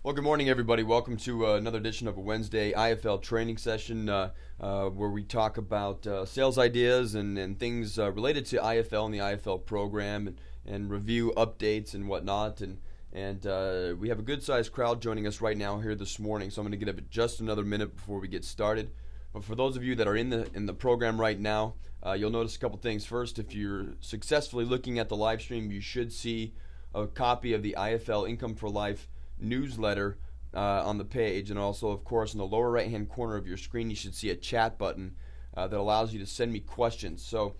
Well, good morning, everybody. Welcome to another edition of a Wednesday IFL training session where we talk about sales ideas and things related to IFL and the IFL program and review updates and whatnot. And we have a good-sized crowd joining us right now here this morning, so I'm going to give it just another minute before we get started. But for those of you that are in the program right now, you'll notice a couple things. First, if you're successfully looking at the live stream, you should see a copy of the IFL Income for Life newsletter on the page, and also, of course, in the lower right hand corner of your screen you should see a chat button that allows you to send me questions. So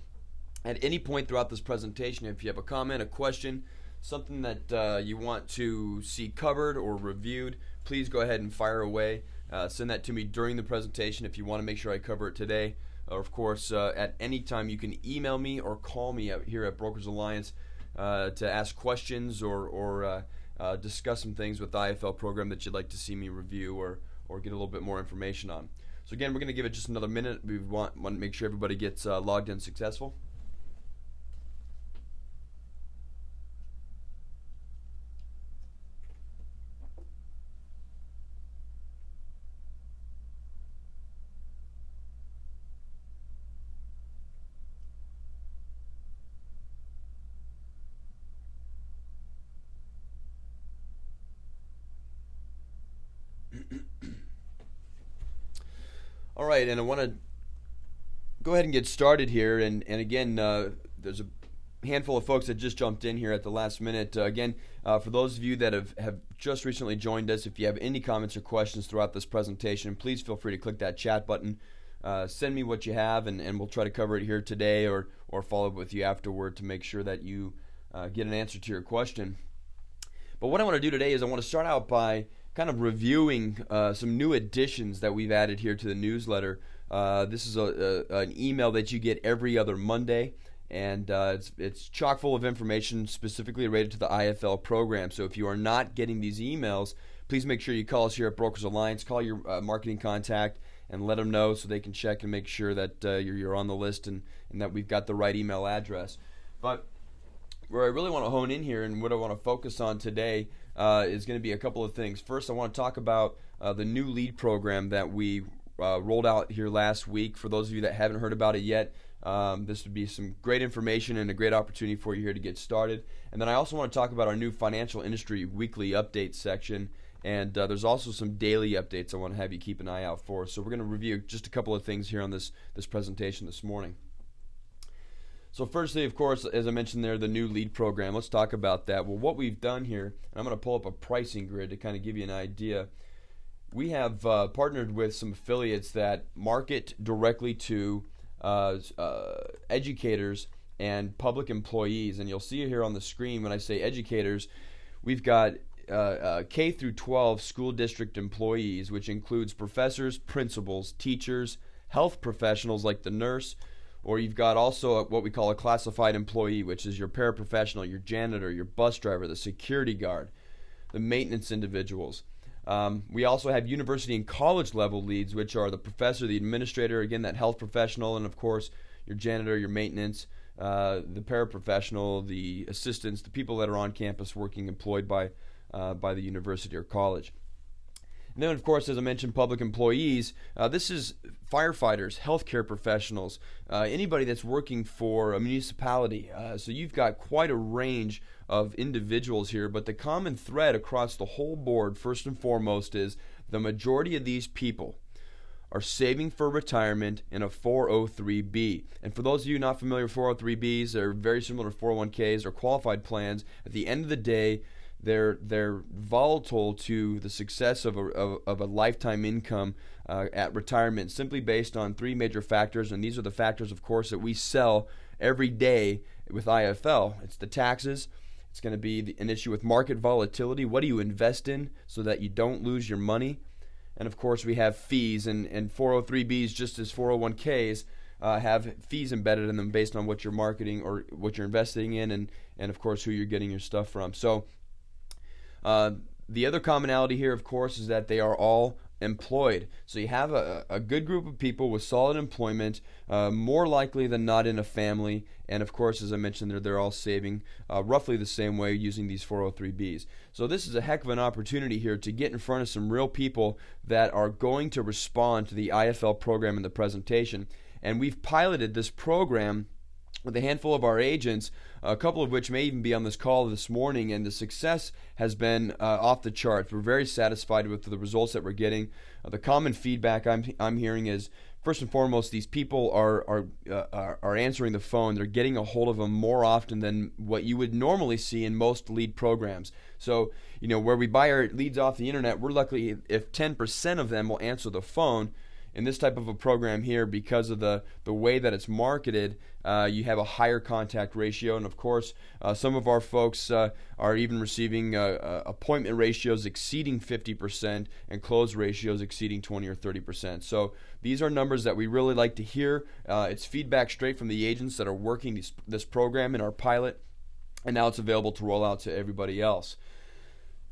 at any point throughout this presentation, if you have a comment, a question, something that you want to see covered or reviewed, please go ahead and fire away. Send that to me during the presentation if you want to make sure I cover it today. Or of course, at any time you can email me or call me out here at Brokers Alliance to ask questions or discuss some things with the IFL program that you'd like to see me review or get a little bit more information on. So again, we're going to give it just another minute. We want to make sure everybody gets logged in successful. All right, and I want to go ahead and get started here. And again, there's a handful of folks that just jumped in here at the last minute. For those of you that have just recently joined us, if you have any comments or questions throughout this presentation, please feel free to click that chat button. Send me what you have, and we'll try to cover it here today or follow up with you afterward to make sure that you get an answer to your question. But what I want to do today is I want to start out by kind of reviewing some new additions that we've added here to the newsletter. This is an email that you get every other Monday, and it's chock full of information specifically related to the IFL program. So if you are not getting these emails, please make sure you call us here at Brokers Alliance. Call your marketing contact and let them know so they can check and make sure that you're on the list and that we've got the right email address. But where I really want to hone in here and what I want to focus on today is going to be a couple of things. First, I want to talk about the new lead program that we rolled out here last week. For those of you that haven't heard about it yet, this would be some great information and a great opportunity for you here to get started. And then I also want to talk about our new financial industry weekly update section. And there's also some daily updates I want to have you keep an eye out for. So we're going to review just a couple of things here on this presentation this morning. So firstly, of course, as I mentioned there, the new lead program. Let's talk about that. Well, what we've done here, and I'm going to pull up a pricing grid to kind of give you an idea. We have partnered with some affiliates that market directly to educators and public employees. And you'll see here on the screen when I say educators, we've got K through 12 school district employees, which includes professors, principals, teachers, health professionals like the nurse, or you've got also what we call a classified employee, which is your paraprofessional, your janitor, your bus driver, the security guard, the maintenance individuals. We also have university and college level leads, which are the professor, the administrator, again, that health professional, and of course, your janitor, your maintenance, the paraprofessional, the assistants, the people that are on campus working employed by the university or college. And then, of course, as I mentioned, public employees. This is firefighters, healthcare professionals, anybody that's working for a municipality. So you've got quite a range of individuals here, but the common thread across the whole board, first and foremost, is the majority of these people are saving for retirement in a 403B. And for those of you not familiar with 403Bs, they're very similar to 401Ks or qualified plans. At the end of the day, they're volatile to the success of a lifetime income at retirement, simply based on three major factors, and these are the factors, of course, that we sell every day with IFL. It's the taxes. It's going to be an issue with market volatility. What do you invest in so that you don't lose your money? And of course, we have fees, and 403Bs, just as 401Ks, have fees embedded in them based on what you're marketing or what you're investing in, and of course, who you're getting your stuff from. So the other commonality here, of course, is that they are all employed. So you have a good group of people with solid employment, more likely than not in a family, and of course, as I mentioned, they're all saving roughly the same way using these 403Bs. So this is a heck of an opportunity here to get in front of some real people that are going to respond to the IFL program in the presentation. And we've piloted this program with a handful of our agents, a couple of which may even be on this call this morning, and the success has been off the charts. We're very satisfied with the results that we're getting. The common feedback I'm hearing is, first and foremost, these people are answering the phone. They're getting a hold of them more often than what you would normally see in most lead programs. So, where we buy our leads off the internet, we're lucky if 10% of them will answer the phone. In this type of a program here, because of the way that it's marketed, you have a higher contact ratio. And of course, some of our folks are even receiving appointment ratios exceeding 50% and close ratios exceeding 20 or 30%. So these are numbers that we really like to hear. It's feedback straight from the agents that are working this program in our pilot, and now it's available to roll out to everybody else.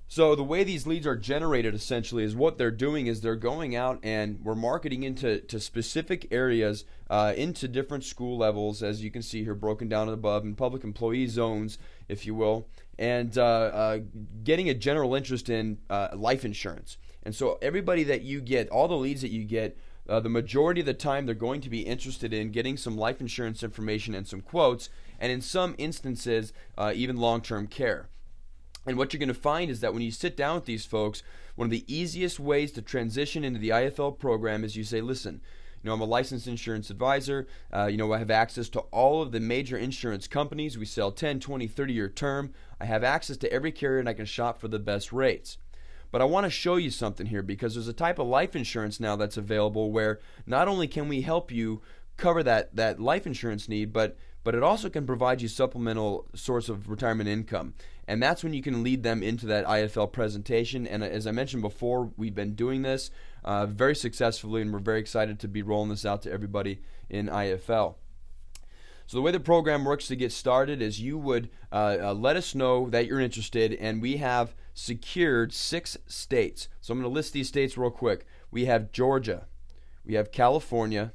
So the way these leads are generated essentially is what they're doing is they're going out and we're marketing into specific areas, into different school levels, as you can see here broken down above, in public employee zones, if you will, and getting a general interest in life insurance. And so everybody that you get, all the leads that you get, the majority of the time they're going to be interested in getting some life insurance information and some quotes, and in some instances even long-term care. And what you're going to find is that when you sit down with these folks, one of the easiest ways to transition into the IFL program is you say, listen, I'm a licensed insurance advisor. I have access to all of the major insurance companies. We sell 10, 20, 30-year term. I have access to every carrier and I can shop for the best rates. But I want to show you something here, because there's a type of life insurance now that's available where not only can we help you cover that life insurance need, but it also can provide you supplemental source of retirement income. And that's when you can lead them into that IFL presentation. And as I mentioned before, we've been doing this very successfully, and we're very excited to be rolling this out to everybody in IFL. So the way the program works to get started is you would let us know that you're interested, and we have secured 6 states. So I'm going to list these states real quick. We have Georgia, we have California,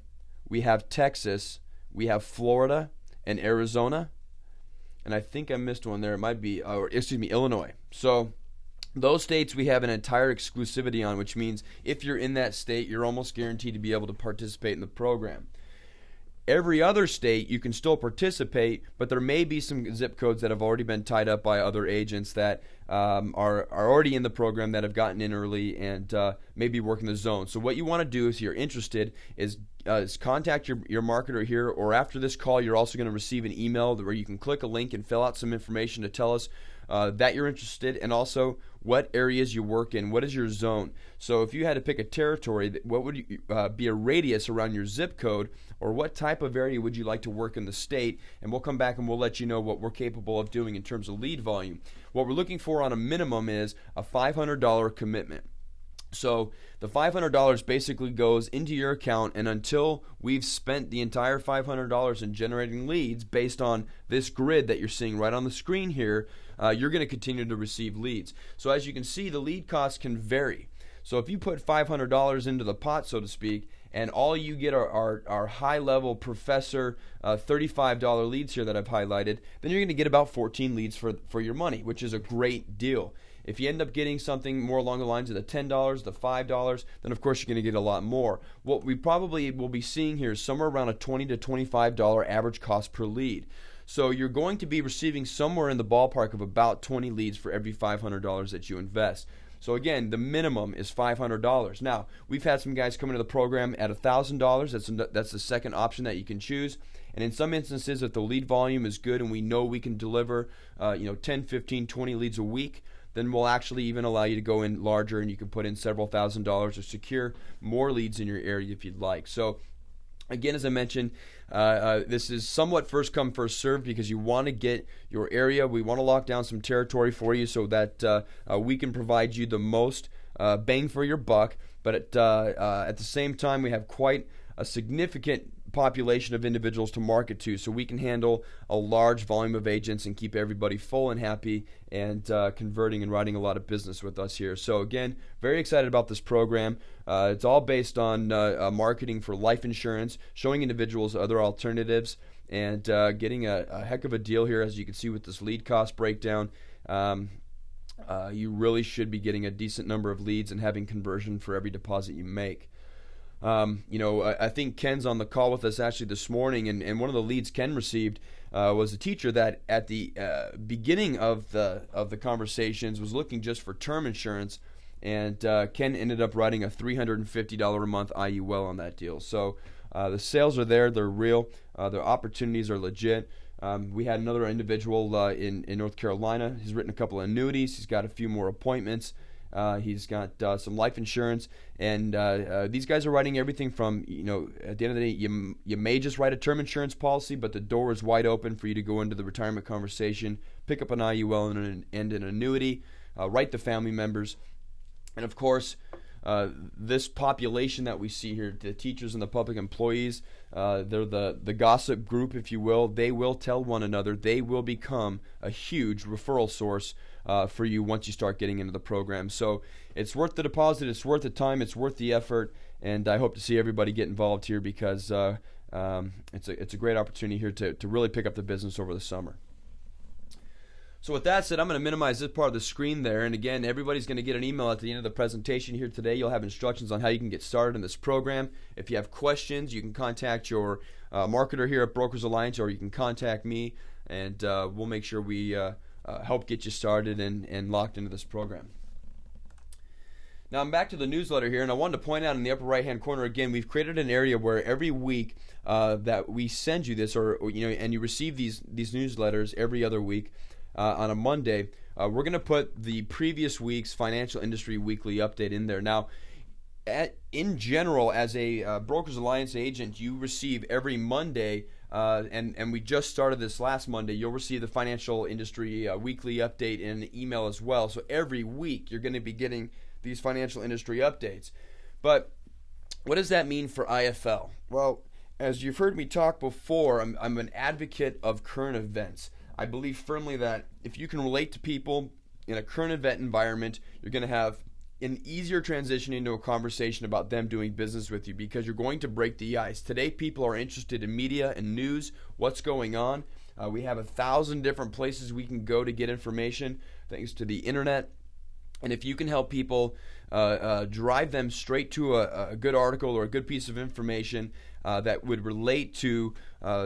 we have Texas, we have Florida, and Arizona, and I think I missed one there. It might be, Illinois. So those states we have an entire exclusivity on, which means if you're in that state, you're almost guaranteed to be able to participate in the program. Every other state, you can still participate, but there may be some zip codes that have already been tied up by other agents that are already in the program, that have gotten in early and maybe working the zone. So what you want to do if you're interested is contact your marketer here, or after this call, you're also going to receive an email where you can click a link and fill out some information to tell us that you're interested, and also what areas you work in. What is your zone? So if you had to pick a territory, what would be a radius around your zip code, or what type of area would you like to work in the state? And we'll come back and we'll let you know what we're capable of doing in terms of lead volume. What we're looking for on a minimum is a $500 commitment. So the $500 basically goes into your account, and until we've spent the entire $500 in generating leads based on this grid that you're seeing right on the screen here, you're going to continue to receive leads. So as you can see, the lead costs can vary. So if you put $500 into the pot, so to speak, and all you get are high-level professor $35 leads here that I've highlighted, then you're going to get about 14 leads for your money, which is a great deal. If you end up getting something more along the lines of the $10, the $5, then of course you're going to get a lot more. What we probably will be seeing here is somewhere around a $20 to $25 average cost per lead. So you're going to be receiving somewhere in the ballpark of about 20 leads for every $500 that you invest. So again, the minimum is $500. Now, we've had some guys come into the program at $1,000. That's the second option that you can choose. And in some instances, if the lead volume is good and we know we can deliver 10, 15, 20 leads a week, then we'll actually even allow you to go in larger, and you can put in several $1,000s to secure more leads in your area if you'd like. So again, as I mentioned, this is somewhat first come, first served, because you want to get your area. We want to lock down some territory for you so that we can provide you the most bang for your buck. But at the same time, we have quite a significant population of individuals to market to, so we can handle a large volume of agents and keep everybody full and happy and converting and writing a lot of business with us here. So again, very excited about this program. It's all based on marketing for life insurance, showing individuals other alternatives, and getting a heck of a deal here, as you can see with this lead cost breakdown. You really should be getting a decent number of leads and having conversion for every deposit you make. I think Ken's on the call with us actually this morning, and one of the leads Ken received was a teacher that at the beginning of the conversations was looking just for term insurance, and Ken ended up writing a $350 a month IUL on that deal. So the sales are there, they're real, the opportunities are legit. We had another individual in North Carolina. He's written a couple of annuities. He's got a few more appointments. He's got some life insurance, and these guys are writing everything from, at the end of the day, you may just write a term insurance policy, but the door is wide open for you to go into the retirement conversation, pick up an IUL and an annuity, write the family members, and of course, this population that we see here, the teachers and the public employees, they're the gossip group, if you will. They will tell one another. They will become a huge referral source for you once you start getting into the program. So it's worth the deposit, it's worth the time, it's worth the effort, and I hope to see everybody get involved here because it's a great opportunity here to really pick up the business over the summer. So with that said, I'm going to minimize this part of the screen there, and again, everybody's going to get an email at the end of the presentation here today. You'll have instructions on how you can get started in this program. If you have questions, you can contact your marketer here at Brokers Alliance, or you can contact me, and we'll make sure we help get you started and locked into this program. Now I'm back to the newsletter here, and I wanted to point out in the upper right-hand corner again, we've created an area where every week that we send you this, and you receive these newsletters every other week. On a Monday, we're going to put the previous week's financial industry weekly update in there. Now, in general, as a Brokers Alliance agent, you receive every Monday, and we just started this last Monday, you'll receive the financial industry weekly update in an email as well. So every week, you're going to be getting these financial industry updates. But what does that mean for IFL? Well, as you've heard me talk before, I'm an advocate of current events. I believe firmly that if you can relate to people in a current event environment, you're going to have an easier transition into a conversation about them doing business with you because you're going to break the ice. Today, people are interested in media and news, what's going on. We have 1,000 different places we can go to get information thanks to the internet. And if you can help people drive them straight to a good article or a good piece of information that would relate to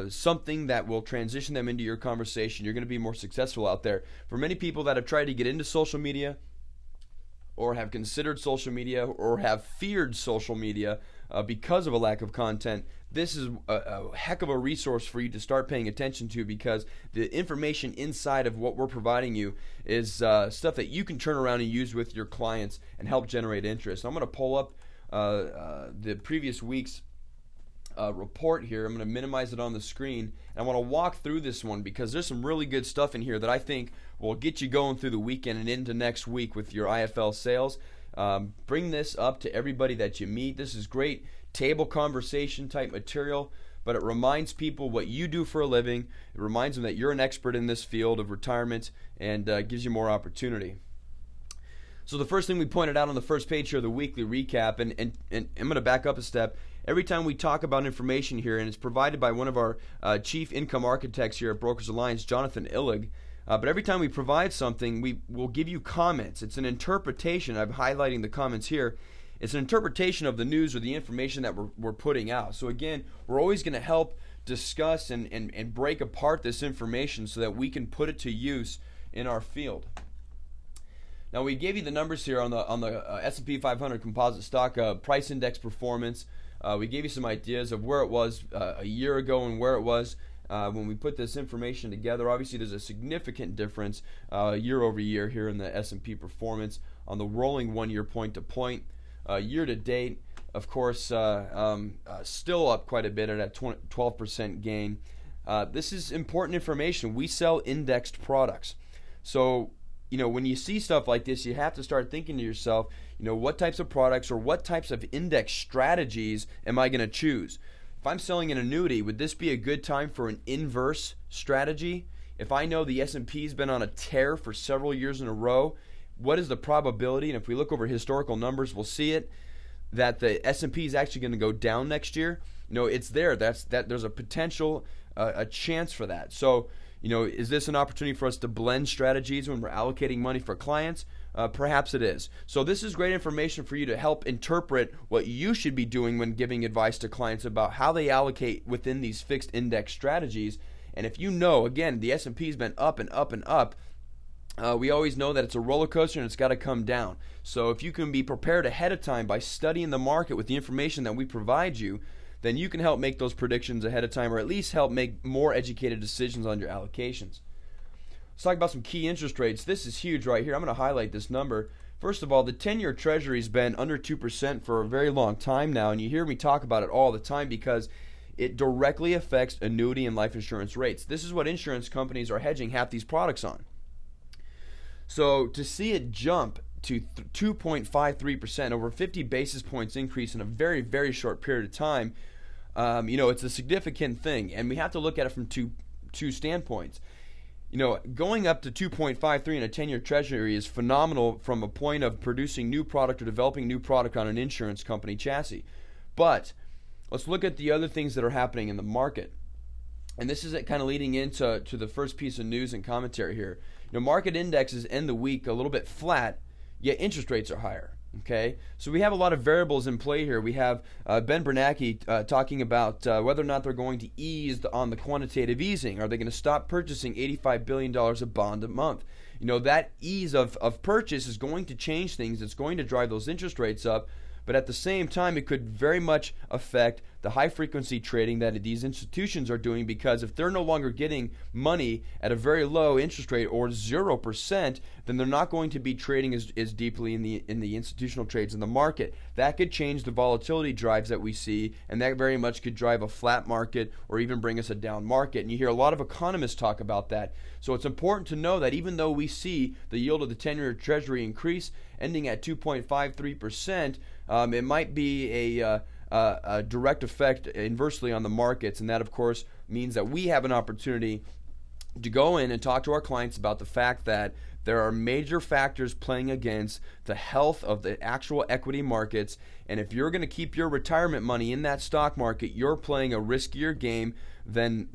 something that will transition them into your conversation, you're going to be more successful out there. For many people that have tried to get into social media or have considered social media or have feared social media because of a lack of content, this is a heck of a resource for you to start paying attention to because the information inside of what we're providing you is stuff that you can turn around and use with your clients and help generate interest. I'm going to pull up the previous week's report here. I'm going to minimize it on the screen, and I want to walk through this one because there's some really good stuff in here that I think will get you going through the weekend and into next week with your IFL sales. Bring this up to everybody that you meet. This is great table conversation type material, but it reminds people what you do for a living. It reminds them that you're an expert in this field of retirement and gives you more opportunity. So the first thing we pointed out on the first page here, the weekly recap, and I'm going to back up a step. Every time we talk about information here, and it's provided by one of our chief income architects here at Brokers Alliance, Jonathan Illig, but every time we provide something, we will give you comments. It's an interpretation. I'm highlighting the comments here. It's an interpretation of the news or the information that we're putting out. So again, we're always going to help discuss and break apart this information so that we can put it to use in our field. Now we gave you the numbers here on the S&P 500 composite stock price index performance. We gave you some ideas of where it was a year ago and where it was when we put this information together. Obviously, there's a significant difference year over year here in the S&P performance on the rolling 1 year point to point. Year to date, of course, still up quite a bit at a 12% gain. This is important information. We sell indexed products. So, when you see stuff like this, you have to start thinking to yourself, what types of products or what types of index strategies am I going to choose? if I'm selling an annuity, would this be a good time for an inverse strategy? If I know the S&P's been on a tear for several years in a row, what is the probability, and if we look over historical numbers, we'll see it, that the S&P is actually going to go down next year? It's there. There's a potential, a chance for that. So, is this an opportunity for us to blend strategies when we're allocating money for clients? Perhaps it is. So this is great information for you to help interpret what you should be doing when giving advice to clients about how they allocate within these fixed index strategies. And if again, the S&P has been up and up and up, we always know that it's a roller coaster and it's got to come down. So if you can be prepared ahead of time by studying the market with the information that we provide you, then you can help make those predictions ahead of time, or at least help make more educated decisions on your allocations. Let's talk about some key interest rates. This is huge right here. I'm going to highlight this number. First of all, the 10-year Treasury has been under 2% for a very long time now, and you hear me talk about it all the time because it directly affects annuity and life insurance rates. This is what insurance companies are hedging half these products on. So to see it jump to 2.53%, over 50 basis points increase in a very, very short period of time, it's a significant thing, and we have to look at it from two standpoints. Going up to 2.53 in a 10-year Treasury is phenomenal from a point of producing new product or developing new product on an insurance company chassis. But let's look at the other things that are happening in the market. And this is kind of leading into the first piece of news and commentary here. Market indexes end the week a little bit flat, yet interest rates are higher. Okay, so we have a lot of variables in play here. We have Ben Bernanke talking about whether or not they're going to ease on the quantitative easing. Are they going to stop purchasing $85 billion of bond a month? That ease of purchase is going to change things. It's going to drive those interest rates up. But at the same time, it could very much affect the high-frequency trading that these institutions are doing, because if they're no longer getting money at a very low interest rate or 0%, then they're not going to be trading as deeply in the institutional trades in the market. That could change the volatility drives that we see, and that very much could drive a flat market or even bring us a down market. And you hear a lot of economists talk about that. So it's important to know that even though we see the yield of the 10-year Treasury increase, ending at 2.53%, it might be a direct effect inversely on the markets, and that of course means that we have an opportunity to go in and talk to our clients about the fact that there are major factors playing against the health of the actual equity markets, and if you're going to keep your retirement money in that stock market, you're playing a riskier game than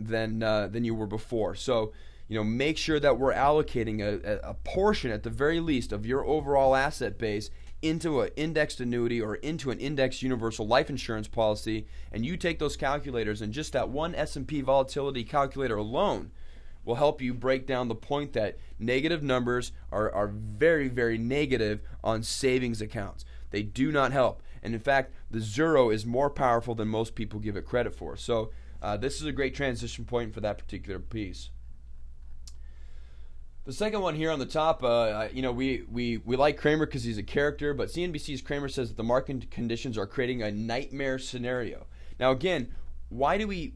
you were before. So make sure that we're allocating a portion at the very least of your overall asset base into an indexed annuity or into an indexed universal life insurance policy, and you take those calculators, and just that one S&P volatility calculator alone will help you break down the point that negative numbers are very, very negative on savings accounts. They do not help. And in fact, the zero is more powerful than most people give it credit for. So this is a great transition point for that particular piece. The second one here on the top, we like Cramer because he's a character, but CNBC's Cramer says that the market conditions are creating a nightmare scenario. Now, again, why do we,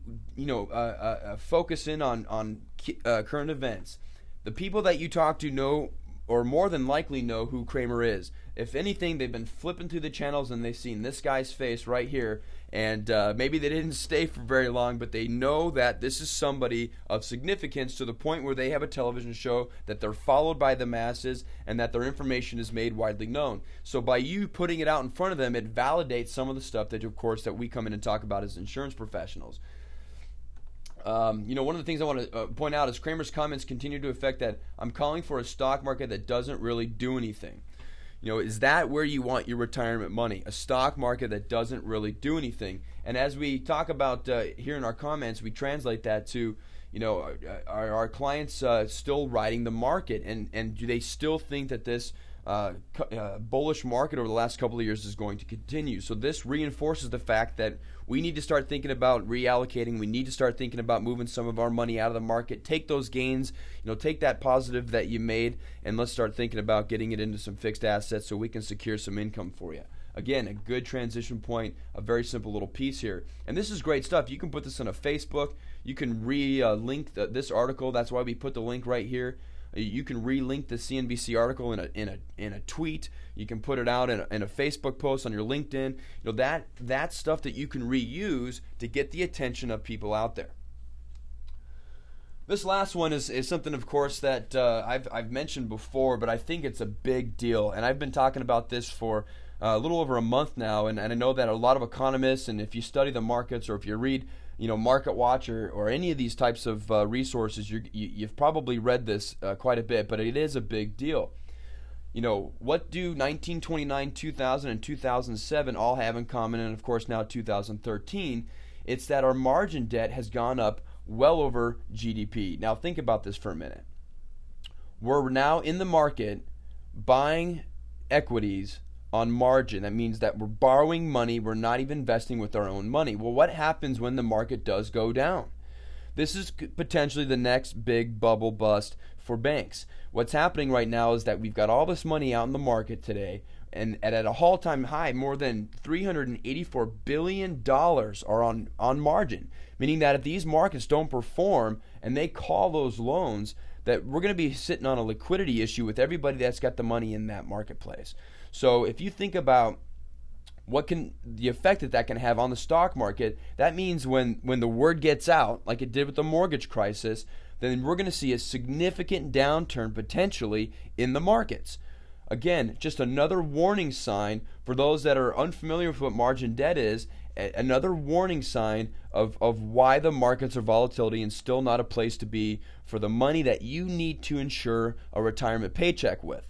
focus in on current events? The people that you talk to know, or more than likely know, who Cramer is. If anything, they've been flipping through the channels and they've seen this guy's face right here, and maybe they didn't stay for very long, but they know that this is somebody of significance to the point where they have a television show, that they're followed by the masses, and that their information is made widely known. So by you putting it out in front of them, it validates some of the stuff that, of course, that we come in and talk about as insurance professionals. One of the things I want to point out is Cramer's comments continue to affect that I'm calling for a stock market that doesn't really do anything. Is that where you want your retirement money? A stock market that doesn't really do anything. And as we talk about here in our comments, we translate that to, are our clients still riding the market? And do they still think that this bullish market over the last couple of years is going to continue? So this reinforces the fact that we need to start thinking about reallocating. We need to start thinking about moving some of our money out of the market. Take those gains, take that positive that you made, and let's start thinking about getting it into some fixed assets so we can secure some income for you. Again, a good transition point, a very simple little piece here. And this is great stuff. You can put this on a Facebook. You can link this article. That's why we put the link right here. You can relink the CNBC article in a tweet. You can put it out in a Facebook post on your LinkedIn. That's stuff that you can reuse to get the attention of people out there. This last one is something, of course, that I've mentioned before, but I think it's a big deal. And I've been talking about this for a little over a month now, and I know that a lot of economists, and if you study the markets or if you read Market Watch or any of these types of resources, you've probably read this quite a bit, but it is a big deal. What do 1929, 2000, and 2007 all have in common, and of course now 2013? It's that our margin debt has gone up well over GDP. Now think about this for a minute. We're now in the market buying equities on margin. That means that we're borrowing money. We're not even investing with our own money. Well, what happens when the market does go down? This is potentially the next big bubble bust for banks. What's happening right now is that we've got all this money out in the market today, and at a all-time high, more than $384 billion are on margin, meaning that if these markets don't perform and they call those loans, that we're going to be sitting on a liquidity issue with everybody that's got the money in that marketplace. So if you think about the effect that can have on the stock market, that means when the word gets out, like it did with the mortgage crisis, then we're going to see a significant downturn potentially in the markets. Again, just another warning sign for those that are unfamiliar with what margin debt is, another warning sign of why the markets are volatility and still not a place to be for the money that you need to ensure a retirement paycheck with.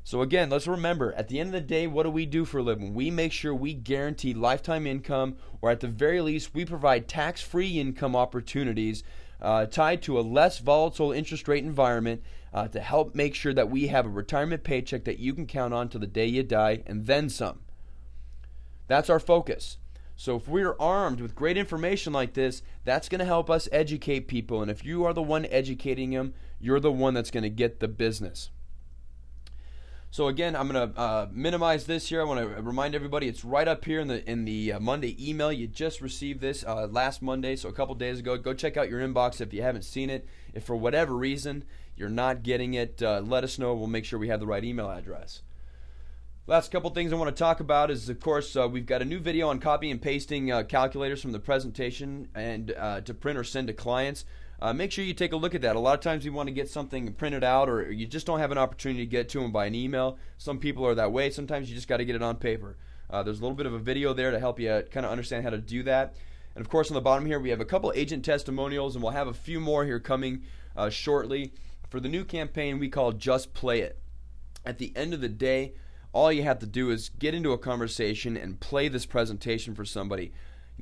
So again, let's remember, at the end of the day, what do we do for a living? We make sure we guarantee lifetime income, or at the very least, we provide tax-free income opportunities tied to a less volatile interest rate environment to help make sure that we have a retirement paycheck that you can count on till the day you die and then some. That's our focus. So if we're armed with great information like this, that's going to help us educate people. And if you are the one educating them, you're the one that's going to get the business. So again, I'm going to minimize this here. I want to remind everybody it's right up here in the Monday email. You just received this last Monday, so a couple days ago. Go check out your inbox if you haven't seen it. If for whatever reason you're not getting it, let us know. We'll make sure we have the right email address. Last couple things I want to talk about is, of course, we've got a new video on copy and pasting calculators from the presentation and to print or send to clients. Make sure you take a look at that. A lot of times you want to get something printed out, or you just don't have an opportunity to get to them by an email. Some people are that way. Sometimes you just got to get it on paper. There's a little bit of a video there to help you kind of understand how to do that. And of course, on the bottom here, we have a couple agent testimonials, and we'll have a few more here coming shortly for the new campaign we call Just Play It. At the end of the day, all you have to do is get into a conversation and play this presentation for somebody.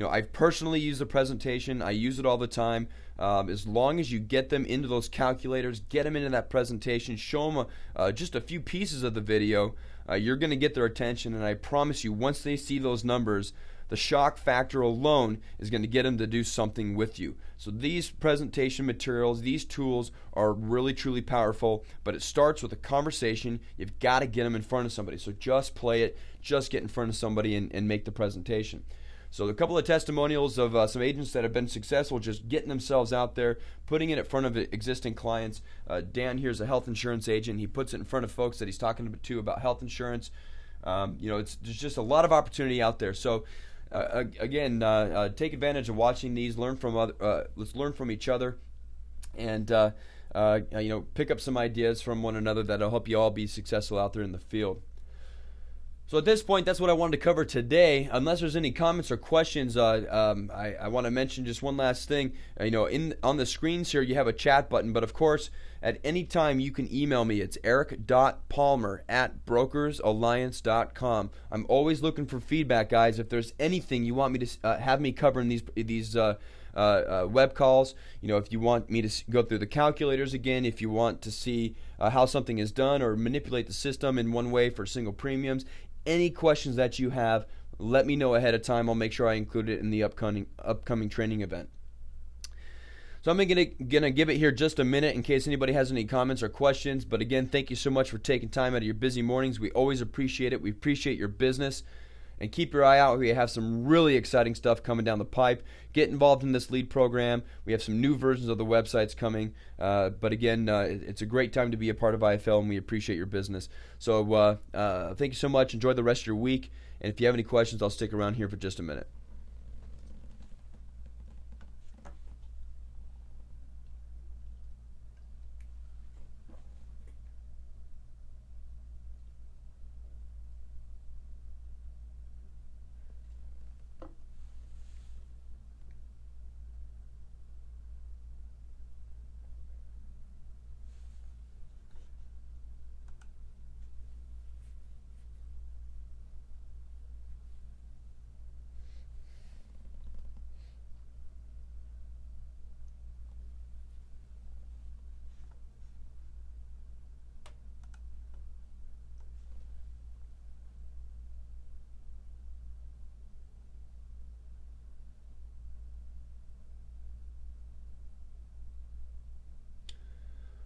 I've personally used the presentation. I use it all the time. As long as you get them into those calculators, get them into that presentation, show them just a few pieces of the video, you're going to get their attention. And I promise you, once they see those numbers, the shock factor alone is going to get them to do something with you. So these presentation materials, these tools are really, truly powerful, but it starts with a conversation. You've got to get them in front of somebody. So just play it, just get in front of somebody and make the presentation. So a couple of testimonials of some agents that have been successful just getting themselves out there, putting it in front of existing clients. Dan here is a health insurance agent. He puts it in front of folks that he's talking to about health insurance. There's just a lot of opportunity out there. So again, take advantage of watching these. Let's learn from each other, and pick up some ideas from one another that'll help you all be successful out there in the field. So at this point, that's what I wanted to cover today. Unless there's any comments or questions, I want to mention just one last thing. On the screens here, you have a chat button, but of course, at any time you can email me. It's eric.palmer@brokersalliance.com. I'm always looking for feedback, guys. If there's anything you want me to have me cover in these web calls, if you want me to go through the calculators again, if you want to see how something is done or manipulate the system in one way for single premiums, any questions that you have, let me know ahead of time. I'll make sure I include it in the upcoming training event. So I'm gonna give it here just a minute in case anybody has any comments or questions. But again, thank you so much for taking time out of your busy mornings. We always appreciate it. We appreciate your business. And keep your eye out. We have some really exciting stuff coming down the pipe. Get involved in this lead program. We have some new versions of the websites coming. But again, it's a great time to be a part of IFL, and we appreciate your business. So thank you so much. Enjoy the rest of your week. And if you have any questions, I'll stick around here for just a minute.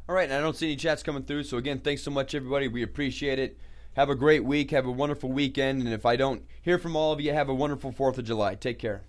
All right, and I don't see any chats coming through. So again, thanks so much, everybody. We appreciate it. Have a great week. Have a wonderful weekend. And if I don't hear from all of you, have a wonderful 4th of July. Take care.